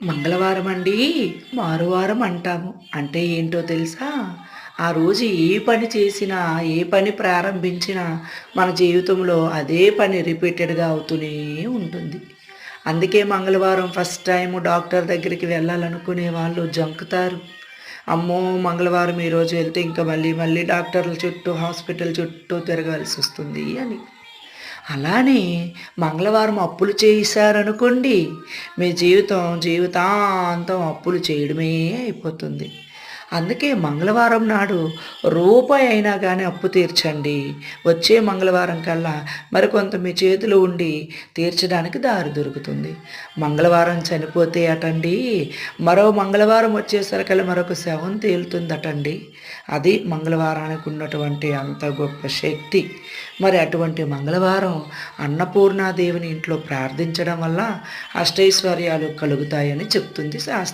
మంగళవారం అండి మారువారం అంటాము. అంటే ఏంటో తెలుసా? ఆ రోజు ఏ పని చేసినా, ఏ పని ప్రారంభించినా మన జీవితంలో అదే పని రిపీటెడ్‌గా అవుతూనే ఉంటుంది. అందుకే మంగళవారం ఫస్ట్ టైము డాక్టర్ దగ్గరికి వెళ్ళాలనుకునే వాళ్ళు జంకుతారు. అమ్మో! మంగళవారం ఈరోజు వెళ్తే ఇంకా మళ్ళీ మళ్ళీ డాక్టర్ల చుట్టూ, హాస్పిటల్ చుట్టూ తిరగాల్సొస్తుంది అని. అలానే మంగళవారం అప్పులు చేశారనుకోండి, మీ జీవితాంతం అప్పులు చేయడమే అయిపోతుంది. అందుకే మంగళవారం నాడు రూపాయి అయినా గానీ అప్పు తీర్చండి. వచ్చే మంగళవారం కల్లా మరికొంత మీ చేతిలో ఉండి తీర్చడానికి దారి దొరుకుతుంది. మంగళవారం చనిపోతే అటండి, మరో మంగళవారం వచ్చేసరికల్లా మరొక శవం తేలుతుందటండి. అది మంగళవారానికి ఉన్నటువంటి అంత గొప్ప శక్తి. మరి అటువంటి మంగళవారం అన్నపూర్ణాదేవిని ఇంట్లో ప్రార్థించడం వల్ల అష్టైశ్వర్యాలు కలుగుతాయని చెప్తుంది శాస్త్రం.